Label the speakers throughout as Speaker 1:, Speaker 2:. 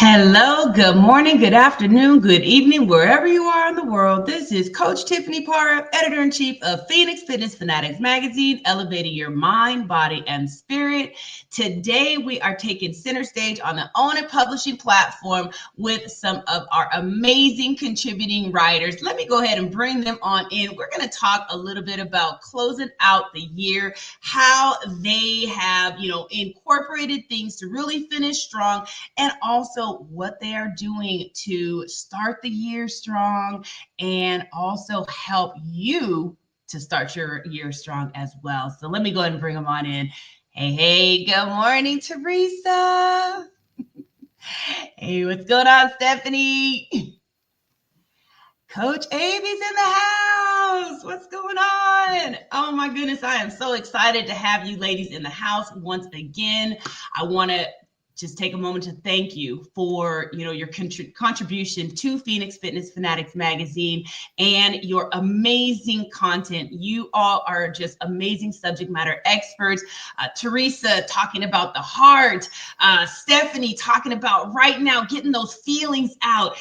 Speaker 1: Hello, good morning, good afternoon, good evening, wherever you are in the world. This is Coach Tiffany Parra, editor-in-chief of Phoenix Fitness Fanatics Magazine, elevating your mind, body, and spirit. Today, we are taking center stage on the Own It Publishing platform with some of our amazing contributing writers. Let me go ahead and bring them on in. We're going to talk a little bit about closing out the year, how they have, incorporated things to really finish strong, and also what they are doing to start the year strong and also help you to start your year strong as well. So let me go ahead and bring them on in. Hey, good morning, Teresa. Hey, what's going on, Stephanie? Coach Amy's in the house. What's going on? Oh my goodness, I am so excited to have you ladies in the house once again. I want to just take a moment to thank you for your contribution to Phoenix Fitness Fanatics Magazine and your amazing content. You all are just amazing subject matter experts. Teresa talking about the heart, Stephanie talking about right now getting those feelings out,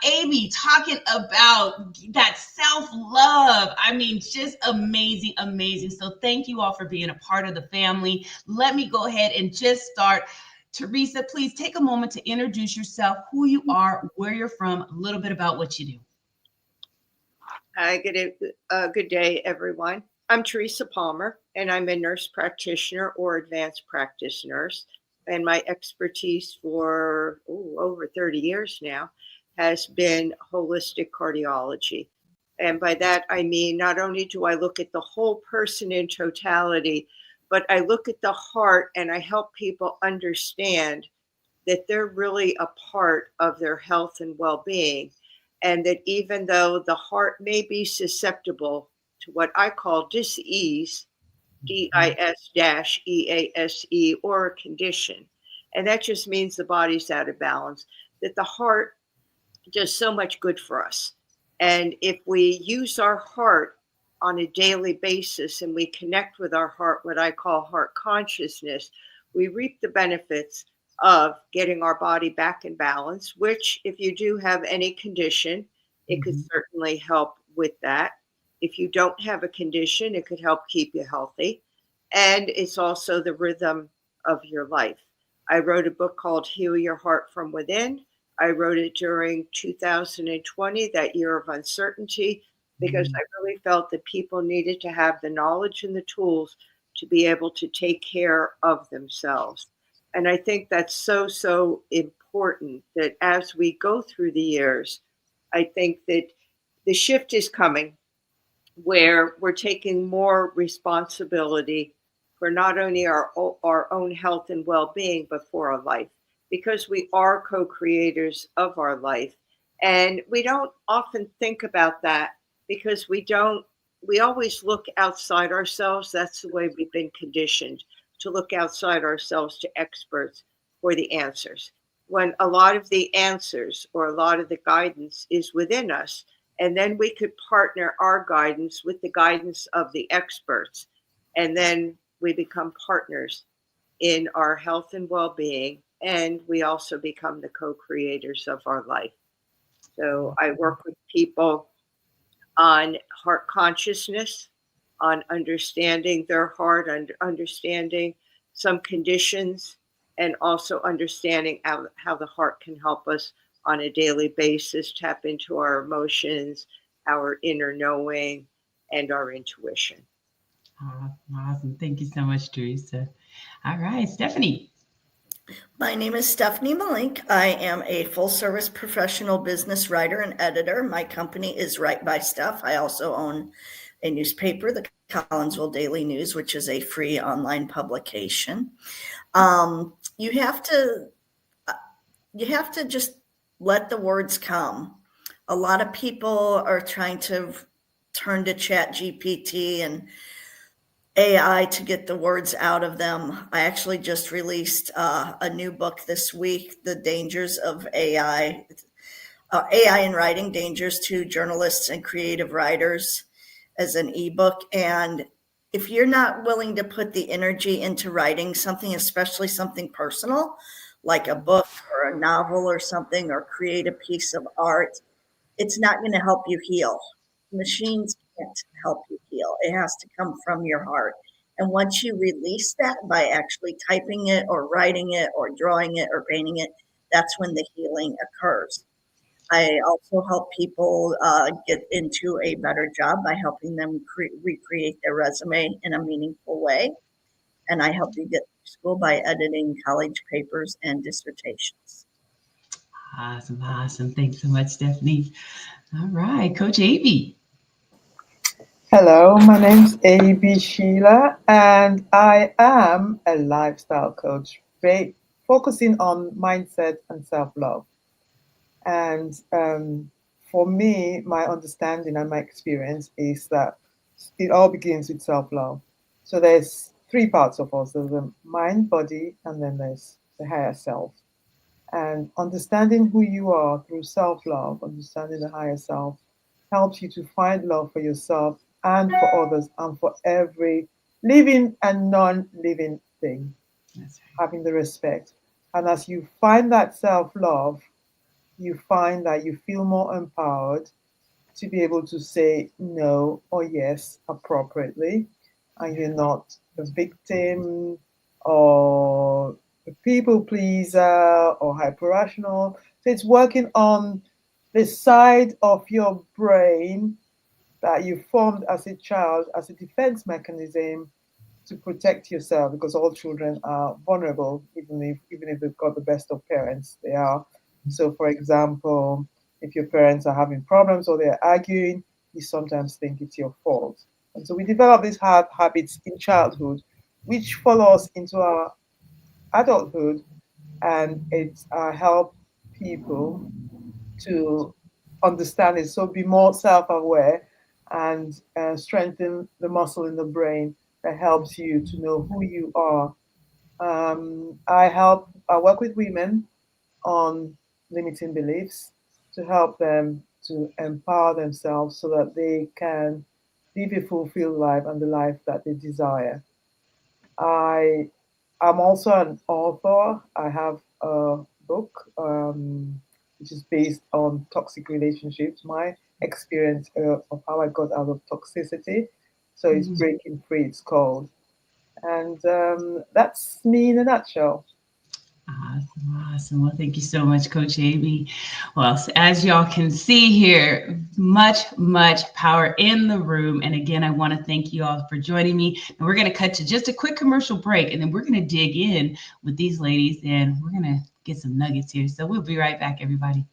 Speaker 1: Amy talking about that self-love. I mean, just amazing. So thank you all for being a part of the family. Let me go ahead and just start. Teresa, please take a moment to introduce yourself, who you are, where you're from, a little bit about what you do.
Speaker 2: Hi, good day, everyone. I'm Teresa Palmer, and I'm a nurse practitioner or advanced practice nurse. And my expertise for over 30 years now has been holistic cardiology. And by that, I mean, not only do I look at the whole person in totality, but I look at the heart and I help people understand that they're really a part of their health and well-being. And that even though the heart may be susceptible to what I call dis-ease, D-I-S-E-A-S-E, or a condition, and that just means the body's out of balance, that the heart does so much good for us. And if we use our heart on a daily basis and we connect with our heart, what I call heart consciousness, we reap the benefits of getting our body back in balance, which if you do have any condition, it could certainly help with that. If you don't have a condition, it could help keep you healthy. And it's also the rhythm of your life. I wrote a book called Heal Your Heart from Within. I wrote it during 2020, that year of uncertainty, because I really felt that people needed to have the knowledge and the tools to be able to take care of themselves. And I think that's so important, that as we go through the years, I think that the shift is coming where we're taking more responsibility for not only our own health and well-being, but for our life, because we are co-creators of our life. And we don't often think about that, because we always look outside ourselves. That's the way we've been conditioned, to look outside ourselves to experts for the answers, when a lot of the answers or a lot of the guidance is within us. And then we could partner our guidance with the guidance of the experts. And then we become partners in our health and well-being. And we also become the co-creators of our life. So I work with people on heart consciousness, on understanding their heart, and understanding some conditions, and also understanding how the heart can help us on a daily basis tap into our emotions, our inner knowing, and our intuition.
Speaker 1: Awesome. Thank you so much, Teresa. All right, Stephanie.
Speaker 3: My name is Stephanie Malink. I am a full-service professional business writer and editor. My company is Write by Stuff. I also own a newspaper, the Collinsville Daily News, which is a free online publication. You have to just let the words come. A lot of people are trying to turn to ChatGPT and AI to get the words out of them. I actually just released a new book this week, The Dangers of AI, AI in Writing, Dangers to Journalists and Creative Writers, as an ebook. And if you're not willing to put the energy into writing something, especially something personal, like a book or a novel or something, or create a piece of art, it's not going to help you heal. Machines can't help you heal. It has to come from your heart. And once you release that by actually typing it or writing it or drawing it or painting it, that's when the healing occurs. I also help people get into a better job by helping them recreate their resume in a meaningful way. And I help you get through school by editing college papers and dissertations.
Speaker 1: Awesome, awesome. Thanks so much, Stephanie. All right, Coach Avy.
Speaker 4: Hello, my name's A.B. Sheila, and I am a lifestyle coach focusing on mindset and self love. And for me, my understanding and my experience is that it all begins with self love. So there's three parts of us: there's the mind, body, and then there's the higher self. And understanding who you are through self love, understanding the higher self, helps you to find love for yourself and for others and for every living and non living thing,
Speaker 1: That's right.
Speaker 4: having the respect. And as you find that self love, you find that you feel more empowered to be able to say no or yes appropriately, and you're not a victim or a people pleaser or hyper rational. So it's working on the side of your brain that you formed as a child as a defense mechanism to protect yourself, because all children are vulnerable, even if they've got the best of parents, they are. So for example, if your parents are having problems or they're arguing, you sometimes think it's your fault. And so we develop these hard habits in childhood, which follow us into our adulthood, and it's help people to understand it. So be more self-aware and strengthen the muscle in the brain that helps you to know who you are. I work with women on limiting beliefs to help them to empower themselves so that they can live a fulfilled life and the life that they desire. I am also an author. I have a book which is based on toxic relationships, my experience of how I got out of toxicity. So it's
Speaker 1: Mhm.
Speaker 4: Breaking Free, it's called. And that's me in a nutshell.
Speaker 1: Awesome, awesome. Well, thank you so much, Coach Amy. Well, so as y'all can see here, much, much power in the room. And again, I want to thank you all for joining me. And we're going to cut to just a quick commercial break, and then we're going to dig in with these ladies, and we're going to get some nuggets here. So we'll be right back, everybody.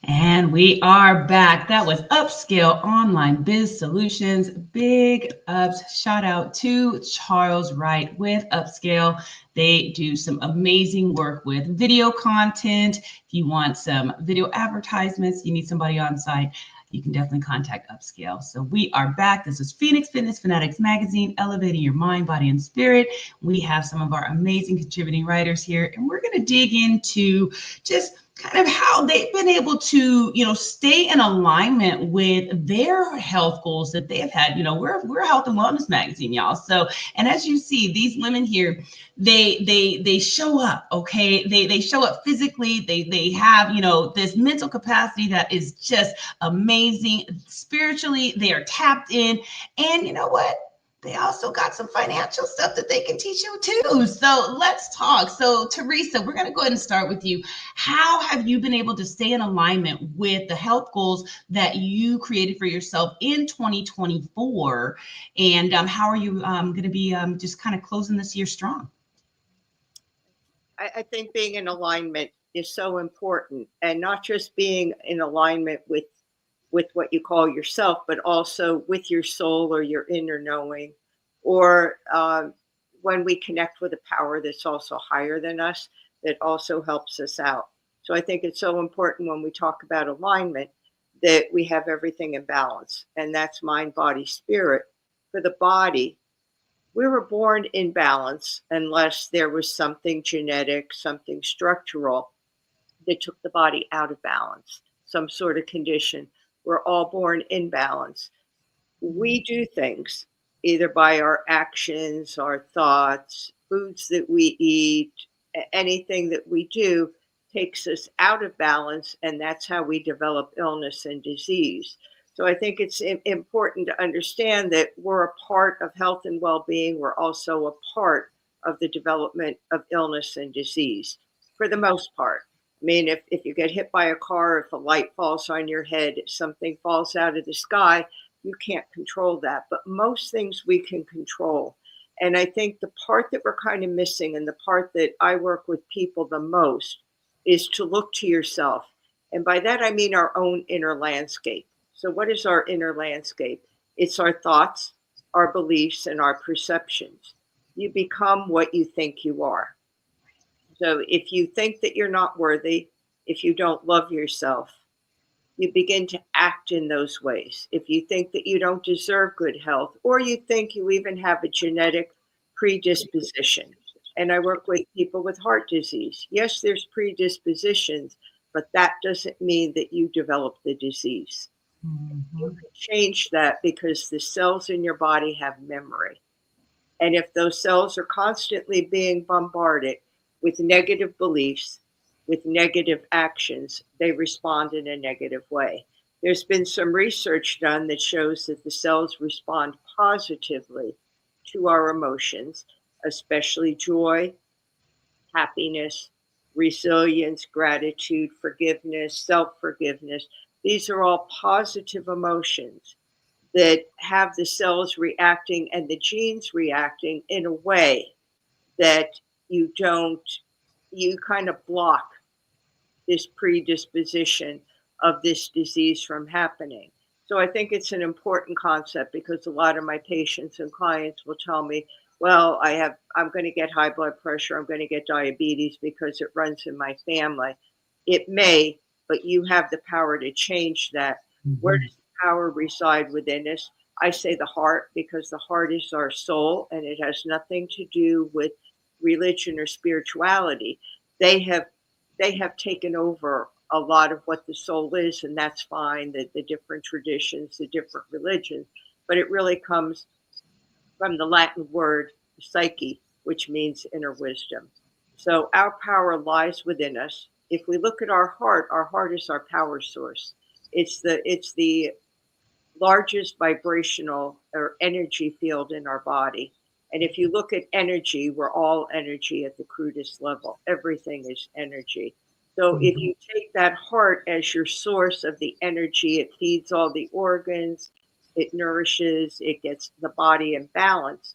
Speaker 1: And we are back. That was Upscale Online Biz Solutions. Big ups. Shout out to Charles Wright with Upscale. They do some amazing work with video content. If you want some video advertisements, you need somebody on site, you can definitely contact Upscale. So we are back. This is Phoenix Fitness Fanatics Magazine, elevating your mind, body, and spirit. We have some of our amazing contributing writers here, and we're going to dig into just kind of how they've been able to, stay in alignment with their health goals that they have had. We're a health and wellness magazine, y'all. So, and as you see, these women here, they show up, okay? They show up physically. They have, this mental capacity that is just amazing. Spiritually, they are tapped in. And you know what? they also got some financial stuff that they can teach you too. So let's talk. So Teresa, we're going to go ahead and start with you. How have you been able to stay in alignment with the health goals that you created for yourself in 2024? And how are you going to be just kind of closing this year strong?
Speaker 2: I think being in alignment is so important, and not just being in alignment with what you call yourself, but also with your soul or your inner knowing, or when we connect with a power that's also higher than us, that also helps us out. So I think it's so important when we talk about alignment that we have everything in balance, and that's mind, body, spirit. For the body, we were born in balance unless there was something genetic, something structural that took the body out of balance, some sort of condition. We're all born in balance. We do things either by our actions, our thoughts, foods that we eat, anything that we do takes us out of balance, and that's how we develop illness and disease. So I think it's important to understand that we're a part of health and well-being. We're also a part of the development of illness and disease for the most part. I mean, if you get hit by a car, if a light falls on your head, if something falls out of the sky, you can't control that. But most things we can control. And I think the part that we're kind of missing, and the part that I work with people the most, is to look to yourself. And by that, I mean our own inner landscape. So what is our inner landscape? It's our thoughts, our beliefs, and our perceptions. You become what you think you are. So if you think that you're not worthy, if you don't love yourself, you begin to act in those ways. If you think that you don't deserve good health, or you think you even have a genetic predisposition. And I work with people with heart disease. Yes, there's predispositions, but that doesn't mean that you develop the disease. You can change that because the cells in your body have memory. And if those cells are constantly being bombarded with negative beliefs, with negative actions, they respond in a negative way. There's been some research done that shows that the cells respond positively to our emotions, especially joy, happiness, resilience, gratitude, forgiveness, self-forgiveness. These are all positive emotions that have the cells reacting and the genes reacting in a way that you kind of block this predisposition of this disease from happening. So I think it's an important concept, because a lot of my patients and clients will tell me, well, I'm going to get high blood pressure, I'm going to get diabetes because it runs in my family. It may, but you have the power to change that. Where does the power reside within us? I say the heart, because the heart is our soul, and it has nothing to do with religion or spirituality. They have taken over a lot of what the soul is, and that's fine, the different traditions, the different religions, but it really comes from the Latin word psyche, which means inner wisdom. So our power lies within us. If we look at our heart is our power source. It's the largest vibrational or energy field in our body. And if you look at energy, we're all energy at the crudest level. Everything is energy. So if you take that heart as your source of the energy, it feeds all the organs, it nourishes, it gets the body in balance.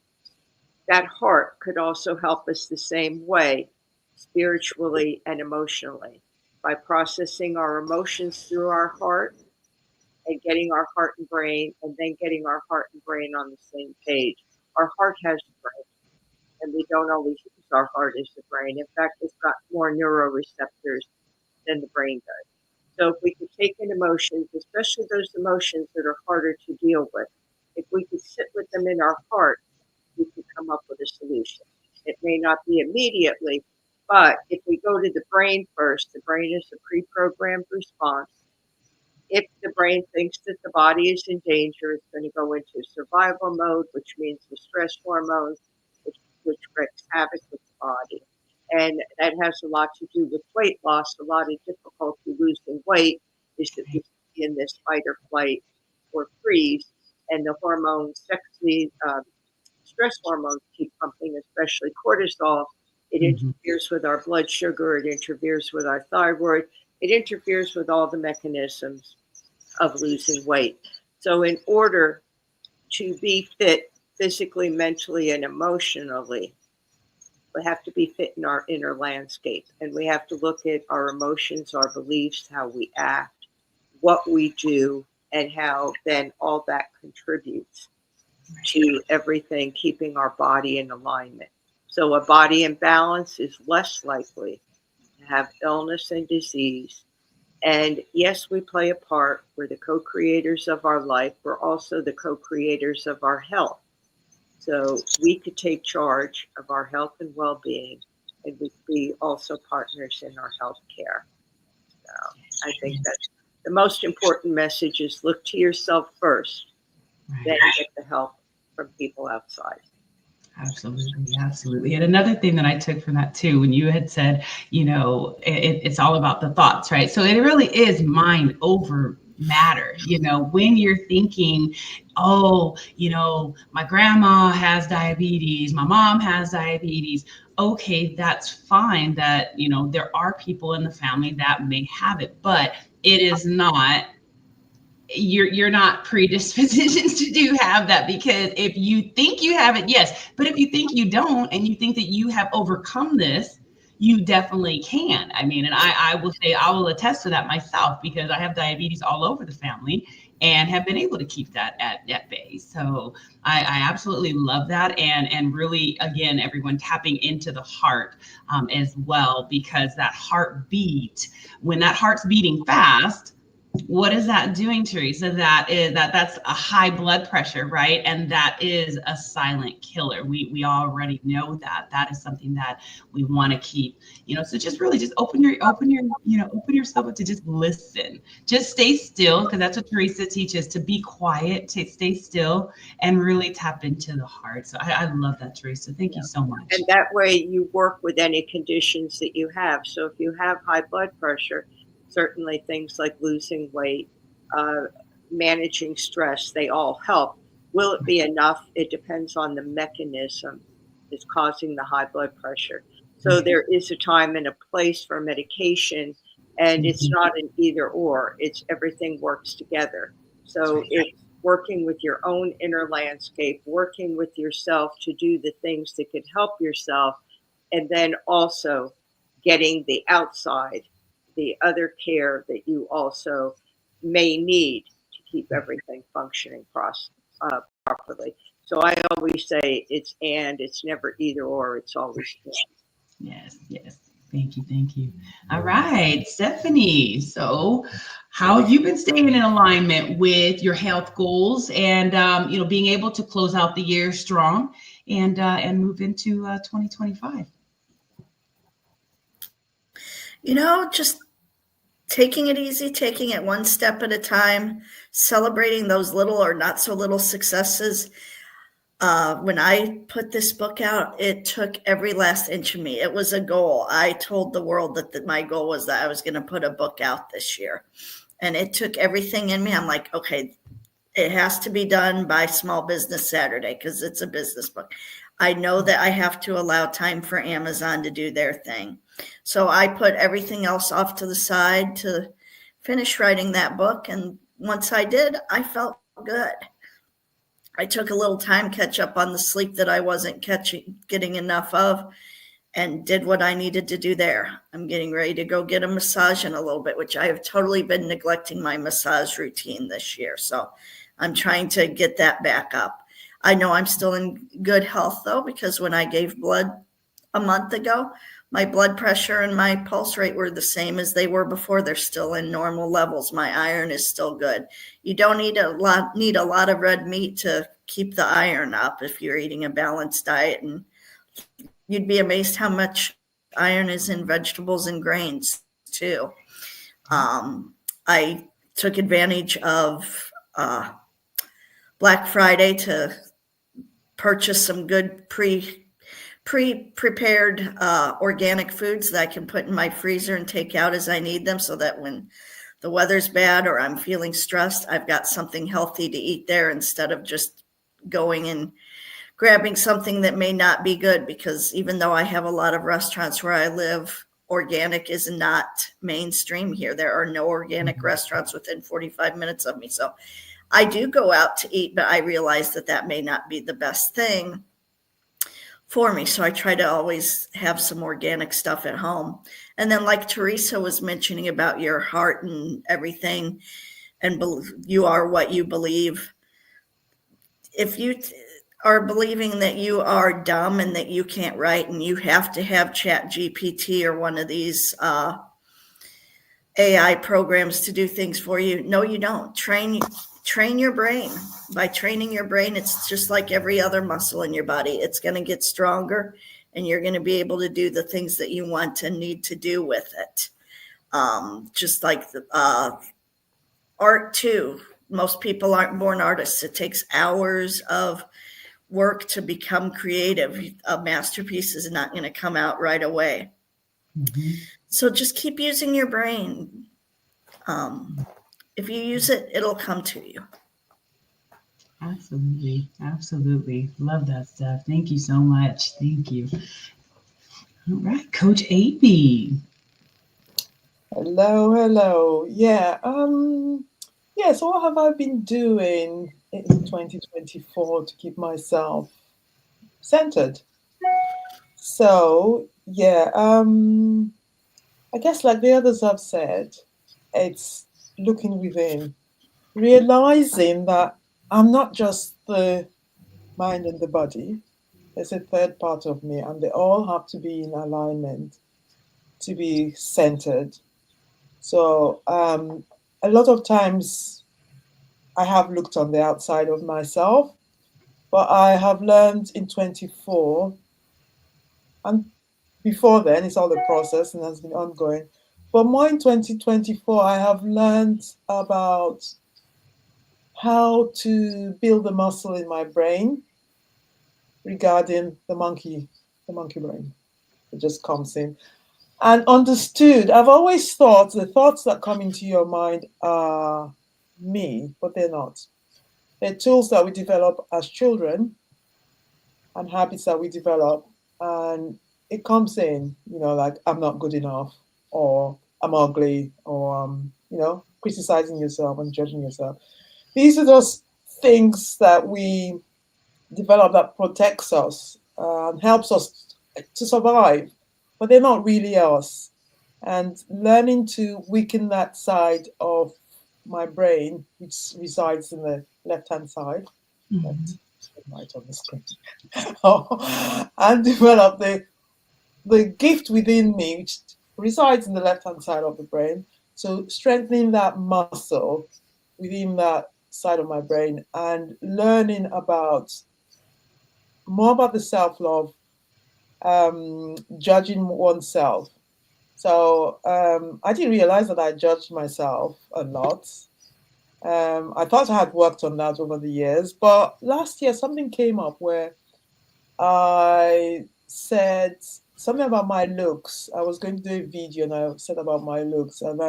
Speaker 2: That heart could also help us the same way, spiritually and emotionally, by processing our emotions through our heart and getting our heart and brain, and then getting our heart and brain on the same page. Our heart has the brain, and we don't always use our heart as the brain. In fact, it's got more neuroreceptors than the brain does. So if we could take in emotions, especially those emotions that are harder to deal with, if we could sit with them in our heart, we could come up with a solution. It may not be immediately, but if we go to the brain first, the brain is a pre-programmed response. If the brain thinks that the body is in danger, it's going to go into survival mode, which means the stress hormones, which wreaks havoc with the body. And that has a lot to do with weight loss. A lot of difficulty losing weight is that we be in this fight or flight or freeze, and the hormone stress hormones keep pumping, especially cortisol. It interferes with our blood sugar. It interferes with our thyroid. It interferes with all the mechanisms of losing weight. So in order to be fit physically, mentally, and emotionally, we have to be fit in our inner landscape. And we have to look at our emotions, our beliefs, how we act, what we do, and how then all that contributes to everything, keeping our body in alignment. So a body in balance is less likely to have illness and disease. And yes, we play a part. We're the co-creators of our life. We're also the co-creators of our health. So we could take charge of our health and well-being, and we could be also partners in our health care. So I think that's the most important message is look to yourself first, then get the help from people outside.
Speaker 1: Absolutely, absolutely. And another thing that I took from that too, when you had said, it's all about the thoughts, right? So it really is mind over matter. When you're thinking, oh, my grandma has diabetes, my mom has diabetes. Okay, that's fine that, there are people in the family that may have it, but it is not you're not predispositions to have that, because if you think you have it, yes, but if you think you don't and you think that you have overcome this, you definitely can. I mean, and I will say, I will attest to that myself, because I have diabetes all over the family and have been able to keep that at bay. So I absolutely love that. And really, again, everyone tapping into the heart as well, because that heartbeat, when that heart's beating fast, what is that doing, Teresa? That's a high blood pressure, right? And that is a silent killer. We already know that is something that we want to keep, so just really just open yourself up to just listen, just stay still, because that's what Teresa teaches, to be quiet, to stay still and really tap into the heart. So I love that, Teresa. Thank you so much.
Speaker 2: And that way you work with any conditions that you have. So if you have high blood pressure, certainly things like losing weight, managing stress, they all help. Will it be enough? It depends on the mechanism that's causing the high blood pressure. So there is a time and a place for medication, and it's not an either or. It's everything works together. So it's working with your own inner landscape, working with yourself to do the things that could help yourself, and then also getting the outside, the other care that you also may need to keep everything functioning properly. So I always say it's never either or, it's always and.
Speaker 1: Yes. Thank you. All right, Stephanie. So how have you been staying in alignment with your health goals and, being able to close out the year strong and move into 2025?
Speaker 3: Just taking it easy, taking it one step at a time, celebrating those little or not so little successes. When I put this book out, it took every last inch of me. It was a goal. I told the world that my goal was that I was going to put a book out this year. And it took everything in me. I'm like, okay, it has to be done by Small Business Saturday because it's a business book. I know that I have to allow time for Amazon to do their thing. So I put everything else off to the side to finish writing that book. And once I did, I felt good. I took a little time catch up on the sleep that I wasn't getting enough of, and did what I needed to do there. I'm getting ready to go get a massage in a little bit, which I have totally been neglecting my massage routine this year. So I'm trying to get that back up. I know I'm still in good health though, because when I gave blood a month ago, my blood pressure and my pulse rate were the same as they were before. They're still in normal levels. My iron is still good. You don't need a lot of red meat to keep the iron up if you're eating a balanced diet. And you'd be amazed how much iron is in vegetables and grains too. I took advantage of Black Friday to purchase some good pre-prepared organic foods that I can put in my freezer and take out as I need them, so that when the weather's bad or I'm feeling stressed, I've got something healthy to eat there instead of just going and grabbing something that may not be good, because even though I have a lot of restaurants where I live, organic is not mainstream here. There are no organic restaurants within 45 minutes of me. So I do go out to eat, but I realize that that may not be the best thing for me. So I try to always have some organic stuff at home. And then, like Teresa was mentioning about your heart and everything, and you are what you believe. If you are believing that you are dumb and that you can't write and you have to have Chat GPT or one of these AI programs to do things for you, no, you don't. Train your brain. By training your brain, it's just like every other muscle in your body. It's going to get stronger, and you're going to be able to do the things that you want and need to do with it. Just like the art too. Most people aren't born artists. It takes hours of work to become creative. A masterpiece is not going to come out right away. Mm-hmm. So just keep using your brain. If you use it, it'll come to you.
Speaker 1: Absolutely. Absolutely. Love that stuff. Thank you so much. Thank you. All right, Coach AB.
Speaker 4: Hello. Yeah. So what have I been doing in 2024 to keep myself centered? So yeah, I guess like the others have said, it's looking within, realizing that I'm not just the mind and the body. There's a third part of me, and they all have to be in alignment to be centered. So a lot of times I have looked on the outside of myself, but I have learned in 24, and before then it's all the process and has been ongoing. But more in 2024, I have learned about how to build the muscle in my brain regarding the monkey brain. It just comes in. And understood, I've always thought the thoughts that come into your mind are me, but they're not. They're tools that we develop as children and habits that we develop. And it comes in, like I'm not good enough, or I'm ugly, or, criticizing yourself and judging yourself. These are those things that we develop that protects us, helps us to survive, but they're not really us. And learning to weaken that side of my brain, which resides in the left-hand side, right on the screen, and develop the gift within me, which resides in the left-hand side of the brain. So strengthening that muscle within that side of my brain and learning more about the self-love, judging oneself. So I didn't realize that I judged myself a lot. I thought I had worked on that over the years, but last year something came up where I said something about my looks. I was going to do a video and I said about my looks, and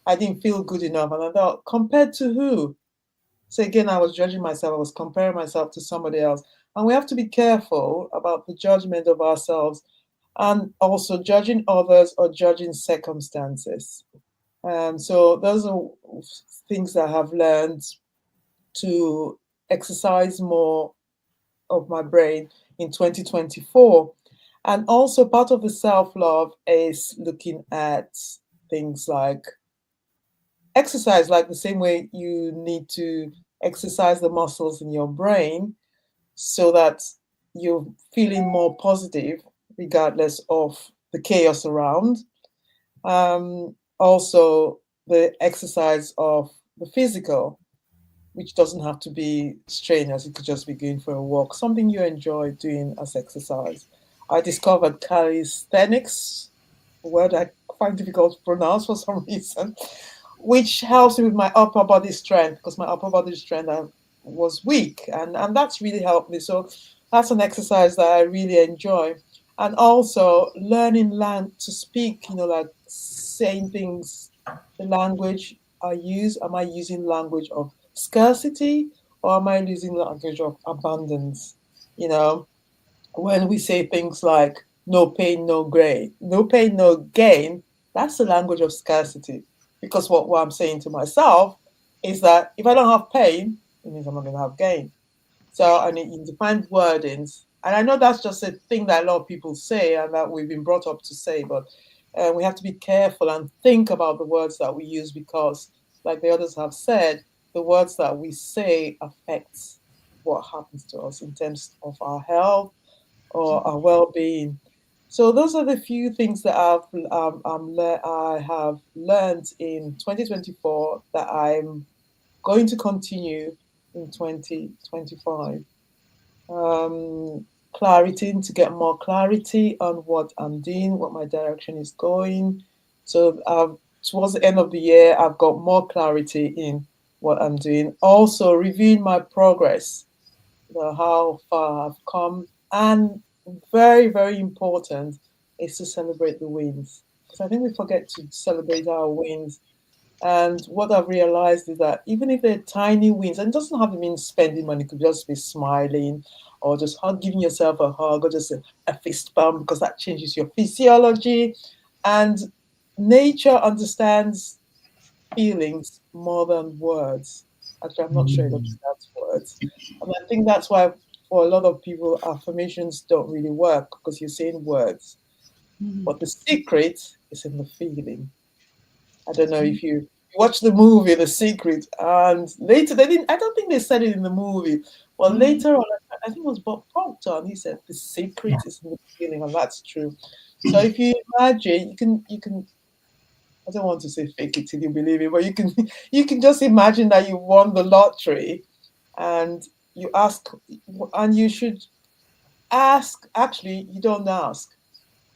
Speaker 4: I didn't feel good enough. And I thought, compared to who? So again, I was judging myself. I was comparing myself to somebody else. And we have to be careful about the judgment of ourselves and also judging others or judging circumstances. So those are things that I have learned to exercise more of my brain in 2024. And also part of the self-love is looking at things like exercise, like the same way you need to exercise the muscles in your brain so that you're feeling more positive regardless of the chaos around. Also, the exercise of the physical, which doesn't have to be strenuous. It could just be going for a walk, something you enjoy doing as exercise. I discovered calisthenics, a word I find difficult to pronounce for some reason, which helps me with my upper body strength, because my upper body strength was weak, and that's really helped me. So that's an exercise that I really enjoy. And also learning to speak, like saying things, the language I use. Am I using language of scarcity, or am I using language of abundance? You know, when we say things like no pain, no gain, no pain, no gain, that's the language of scarcity. Because what I'm saying to myself is that if I don't have pain, it means I'm not going to have gain. So I need you define wordings. And I know that's just a thing that a lot of people say and that we've been brought up to say, but we have to be careful and think about the words that we use because, like the others have said, the words that we say affects what happens to us in terms of our health or our well-being. So those are the few things that I have learned in 2024 that I'm going to continue in 2025. Clarity to get more clarity on what I'm doing, what my direction is going. So towards the end of the year, I've got more clarity in what I'm doing. Also, reviewing my progress, how far I've come, and very, very important is to celebrate the wins because I think we forget to celebrate our wins. And what I've realized is that even if they're tiny wins, and it doesn't have to mean spending money, it could just be smiling or just giving yourself a hug or just a fist bump because that changes your physiology. And nature understands feelings more than words. Actually, I'm not sure it understands words. And I think that's why for a lot of people, affirmations don't really work because you're saying words.
Speaker 1: Mhm.
Speaker 4: But the secret is in the feeling. I don't know if you watch the movie The Secret, and later they didn't. I don't think they said it in the movie. Well,
Speaker 1: Mhm.
Speaker 4: later on, I think it was Bob Proctor, and he said the
Speaker 1: Yeah.
Speaker 4: secret is in the feeling, and that's true. So if you imagine, you can. I don't want to say fake it till you believe it, but you can you can just imagine that you won the lottery, and you ask, and you should ask. Actually, you don't ask.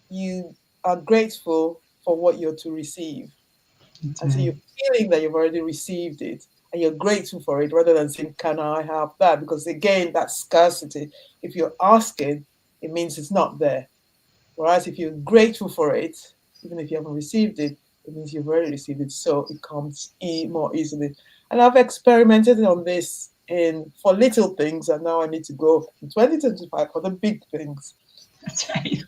Speaker 4: You are grateful for what you're to receive.
Speaker 1: That's
Speaker 4: And so
Speaker 1: right.
Speaker 4: you're feeling that you've already received it and you're grateful for it rather than saying, can I have that? Because again, that's scarcity. If you're asking, it means it's not there. Whereas if you're grateful for it, even if you haven't received it, it means you've already received it. So it comes more easily. And I've experimented on this in for little things, and now I need to go in 2025 for the big things.
Speaker 1: That's right.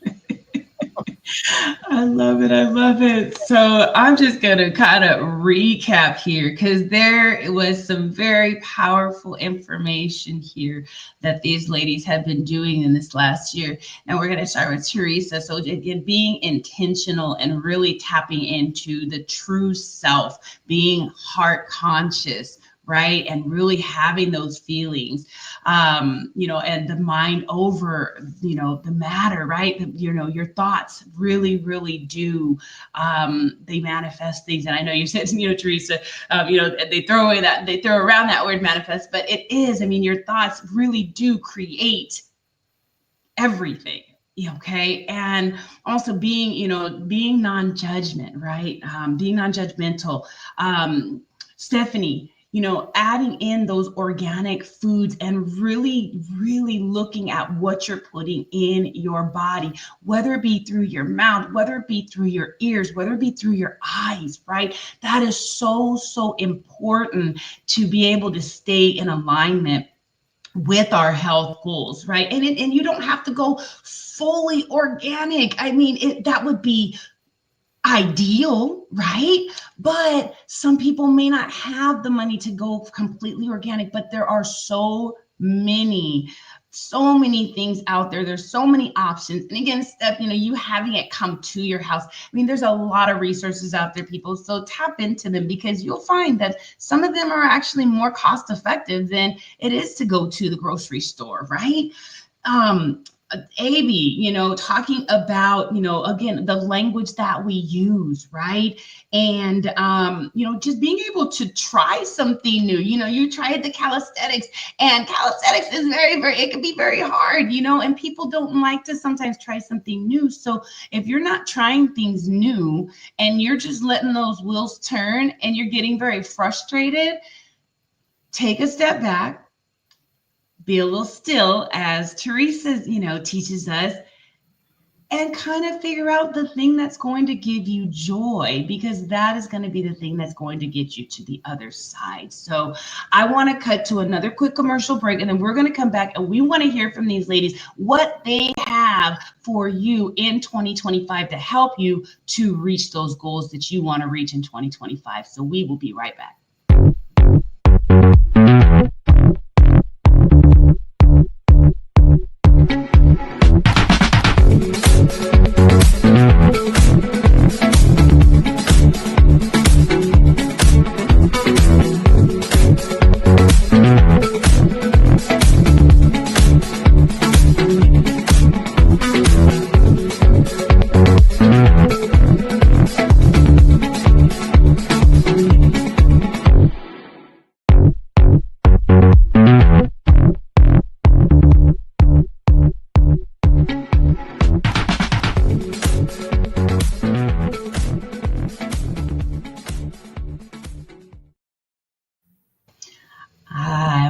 Speaker 1: I love it. I love it. So I'm just going to kind of recap here because there was some very powerful information here that these ladies have been doing in this last year. And we're going to start with Teresa. So again, being intentional and really tapping into the true self, being heart conscious, right? And really having those feelings, and the mind over, the matter, right? Your thoughts really do, they manifest things. And I know you said, Teresa, they throw around that word manifest, but it is, I mean, your thoughts really do create everything. Okay. And also being non-judgment, right? Being non-judgmental. Stephanie, adding in those organic foods and really looking at what you're putting in your body, whether it be through your mouth, whether it be through your ears, whether it be through your eyes, right? That is so important to be able to stay in alignment with our health goals, right? And you don't have to go fully organic. I mean, that would be ideal, right? But some people may not have the money to go completely organic, but there are so many things out there. There's so many options. And again, Steph, you having it come to your house. I mean, there's a lot of resources out there, people. So tap into them because you'll find that some of them are actually more cost effective than it is to go to the grocery store, right? um AB, talking about, again, the language that we use, right? And, just being able to try something new. You tried the calisthenics, and calisthenics is it can be very hard, and people don't like to sometimes try something new. So if you're not trying things new and you're just letting those wheels turn and you're getting very frustrated, take a step back, be a little still, as Teresa, teaches us, and kind of figure out the thing that's going to give you joy, because that is going to be the thing that's going to get you to the other side. So I want to cut to another quick commercial break, and then we're going to come back and we want to hear from these ladies what they have for you in 2025 to help you to reach those goals that you want to reach in 2025. So we will be right back.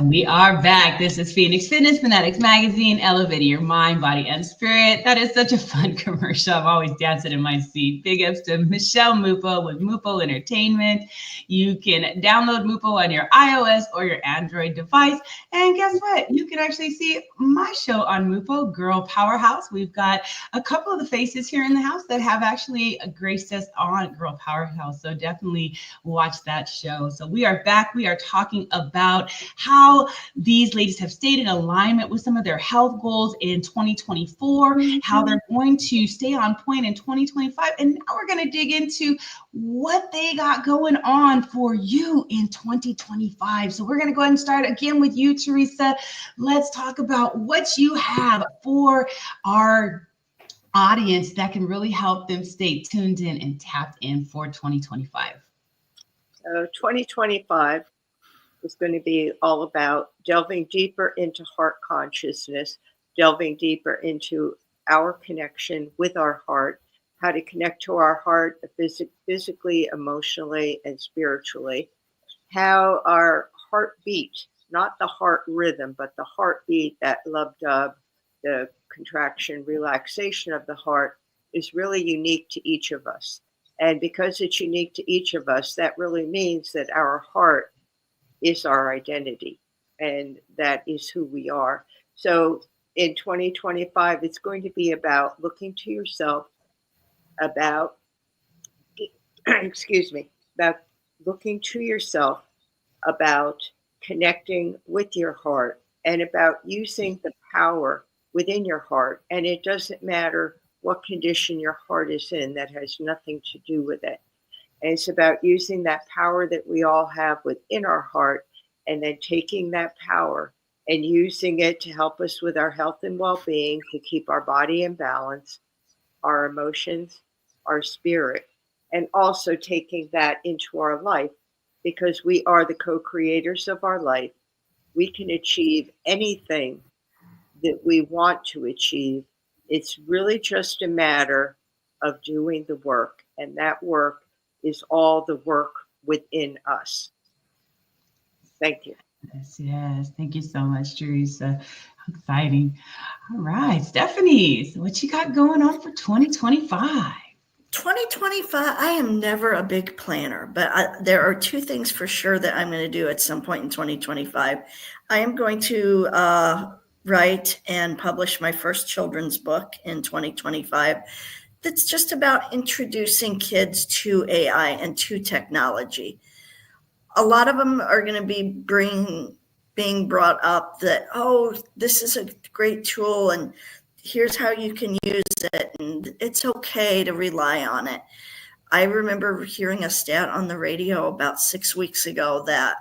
Speaker 1: We are back. This is Phoenix Fitness Fanatics Magazine, elevating your mind, body, and spirit. That is such a fun commercial. I'm always dancing in my seat. Big ups to Michelle Mupo with Mupo Entertainment. You can download Mupo on your iOS or your Android device. And guess what? You can actually see my show on Mupo, Girl Powerhouse. We've got a couple of the faces here in the house that have actually graced us on Girl Powerhouse. So definitely watch that show. So we are back. We are talking about how these ladies have stayed in alignment with some of their health goals in 2024, how they're going to stay on point in 2025. And now we're going to dig into what they got going on for you in 2025. So we're going to go ahead and start again with you, Teresa. Let's talk about what you have for our audience that can really help them stay tuned in and tapped in for 2025.
Speaker 2: 2025 is going to be all about delving deeper into heart consciousness, delving deeper into our connection with our heart, how to connect to our heart physically, emotionally, and spiritually, how our heartbeat, not the heart rhythm, but the heartbeat, that lub-dub, the contraction, relaxation of the heart, is really unique to each of us. And because it's unique to each of us, that really means that our heart is our identity, and that is who we are. So in 2025, it's going to be about looking to yourself, about about looking to yourself, about connecting with your heart, and about using the power within your heart. And it doesn't matter what condition your heart is in, that has nothing to do with it. And it's about using that power that we all have within our heart, and then taking that power and using it to help us with our health and well-being, to keep our body in balance, our emotions, our spirit, and also taking that into our life, because we are the co-creators of our life. We can achieve anything that we want to achieve. It's really just a matter of doing the work, and that work is all the work within us. Thank you.
Speaker 1: Yes. Thank you so much, Teresa. Exciting. All right, Stephanie, so what you got going on for 2025?
Speaker 3: 2025, I am never a big planner, but there are two things for sure that I'm going to do at some point in 2025. I am going to write and publish my first children's book in 2025. That's just about introducing kids to AI and to technology. A lot of them are going to be being brought up that, oh, this is a great tool and here's how you can use it, and it's okay to rely on it. I remember hearing a stat on the radio about 6 weeks ago that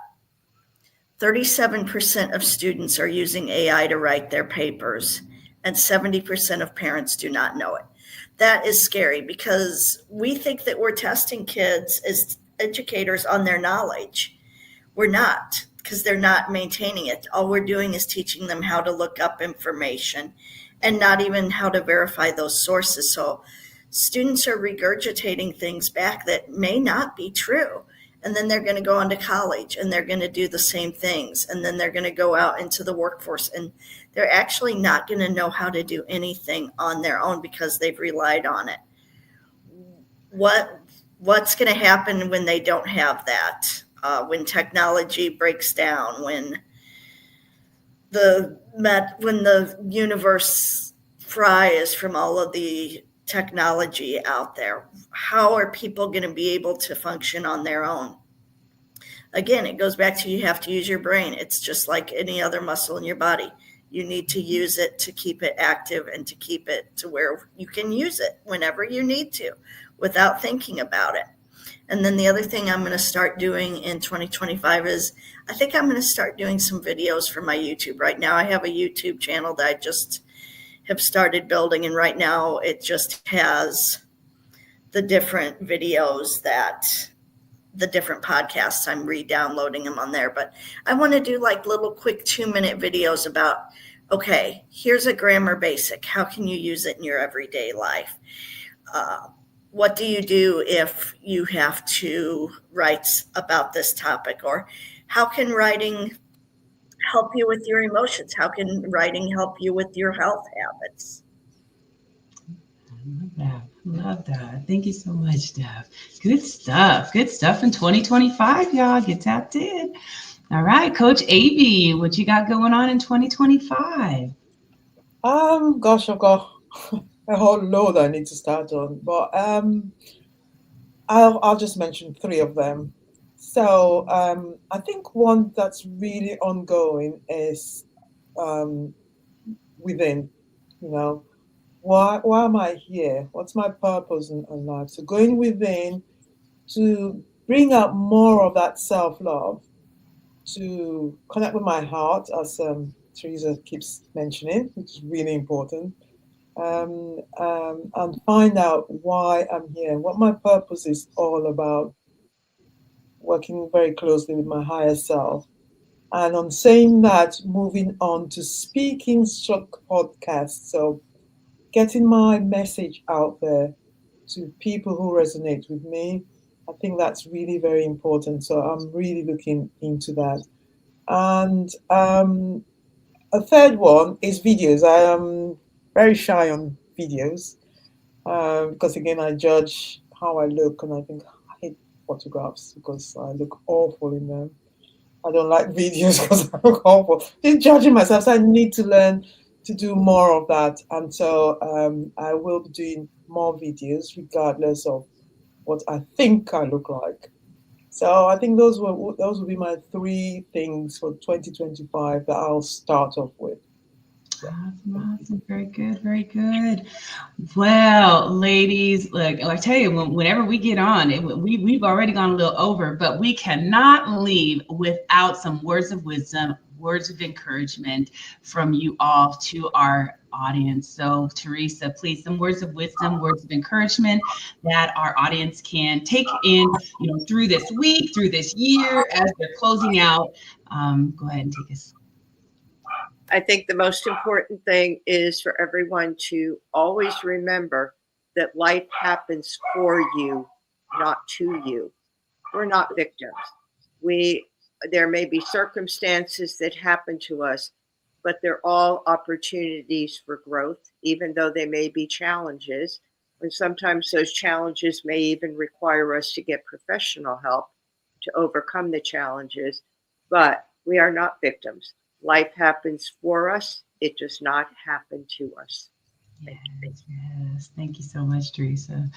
Speaker 3: 37% of students are using AI to write their papers, and 70% of parents do not know it. That is scary, because we think that we're testing kids as educators on their knowledge. We're not, because they're not maintaining it. All we're doing is teaching them how to look up information, and not even how to verify those sources. So students are regurgitating things back that may not be true. And then they're going to go on to college and they're going to do the same things. And then they're going to go out into the workforce and they're actually not going to know how to do anything on their own because they've relied on it. What's going to happen when they don't have that? When technology breaks down, when the universe fries from all of the technology out there, how are people going to be able to function on their own? Again, it goes back to you have to use your brain. It's just like any other muscle in your body. You need to use it to keep it active and to keep it to where you can use it whenever you need to without thinking about it. And then the other thing I'm going to start doing in 2025 is I think I'm going to start doing some videos for my YouTube. Right now I have a YouTube channel that I just have started building, and right now it just has the different videos the different podcasts. I'm re-downloading them on there, but I want to do like little quick 2-minute videos about, okay, here's a grammar basic. How can you use it in your everyday life? What do you do if you have to write about this topic? Or how can writing help you with your emotions? How can writing help you with your health habits?
Speaker 1: Love that. Love that. Thank you so much, Deb. Good stuff. Good stuff in 2025, y'all. Get tapped in. All right, Coach Avi, what you got going on in 2025?
Speaker 4: Gosh, I've got a whole load I need to start on, but I'll just mention three of them. So I think one that's really ongoing is within, you know, why am I here? What's my purpose in life? So going within to bring out more of that self-love, to connect with my heart, as Teresa keeps mentioning, which is really important, and find out why I'm here, what my purpose is all about, working very closely with my higher self. And on saying that, moving on to speaking stroke podcasts. So getting my message out there to people who resonate with me. I think that's really very important. So I'm really looking into that. And a third one is videos. I am very shy on videos because, again, I judge how I look, and I think I hate photographs because I look awful in them. I don't like videos because I look awful. Just judging myself, so I need to learn to do more of that. And so I will be doing more videos regardless of what I think I look like. So I think those will be my three things for 2025 that I'll start off with.
Speaker 1: Awesome, awesome. Very good, very good. Well, ladies, look, I tell you, whenever we get on, we've already gone a little over, but we cannot leave without some words of wisdom, words of encouragement from you all to our audience. So, Teresa, please, some words of wisdom, words of encouragement that our audience can take in, through this week, through this year, as they're closing out. Go ahead and take us.
Speaker 2: I think the most important thing is for everyone to always remember that life happens for you, not to you. We're not victims. There may be circumstances that happen to us, but they're all opportunities for growth, even though they may be challenges. And sometimes those challenges may even require us to get professional help to overcome the challenges, but we are not victims. Life happens for us. It does not happen to us.
Speaker 1: Yes. Thank you so much, Teresa.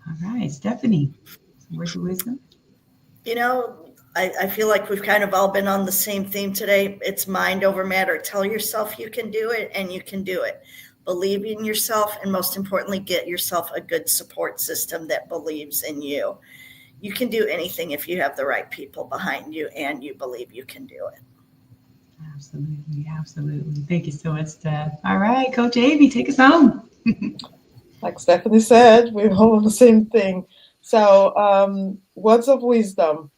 Speaker 1: All right, Stephanie, words of wisdom.
Speaker 3: I feel like we've kind of all been on the same theme today. It's mind over matter. Tell yourself you can do it, and you can do it. Believe in yourself, and most importantly, get yourself a good support system that believes in you. You can do anything if you have the right people behind you and you believe you can do it.
Speaker 1: Absolutely, absolutely. Thank you so much, Steph. All right, Coach Avi, take us home.
Speaker 4: Like Stephanie said, we're all on the same thing. So, words of wisdom: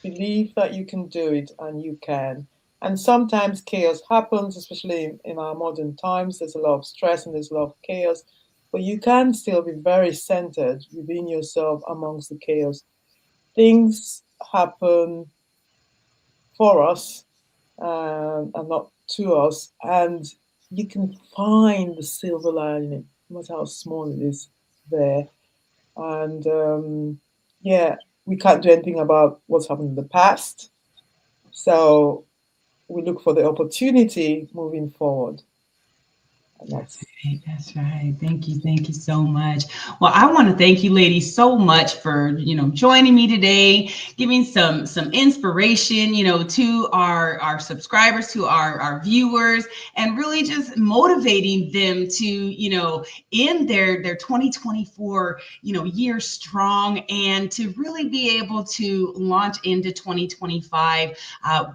Speaker 4: believe that you can do it, and you can. And sometimes chaos happens, especially in our modern times. There's a lot of stress and there's a lot of chaos, but you can still be very centered within yourself amongst the chaos. Things happen for us and not to us. And you can find the silver lining, no matter how small it is, there. And yeah, we can't do anything about what's happened in the past. So we look for the opportunity moving forward. And
Speaker 1: That's
Speaker 4: that's
Speaker 1: right. That's right. Thank you. Thank you so much. Well, I want to thank you, ladies, so much for joining me today, giving some inspiration, to our subscribers, to our viewers, and really just motivating them to end their 2024 year strong, and to really be able to launch into 2025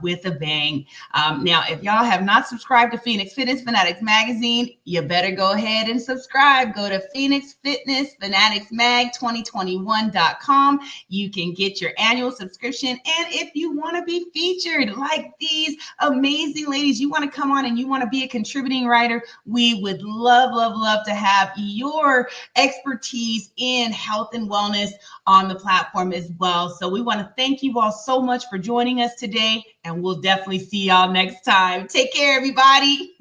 Speaker 1: with a bang. Now, if y'all have not subscribed to Phoenix Fitness Fanatics Magazine, you better go ahead and subscribe. Go to Phoenix Fitness Fanatics Mag 2021.com. You can get your annual subscription. And if you want to be featured like these amazing ladies, you want to come on and you want to be a contributing writer, we would love, love, love to have your expertise in health and wellness on the platform as well. So we want to thank you all so much for joining us today, and we'll definitely see y'all next time. Take care, everybody.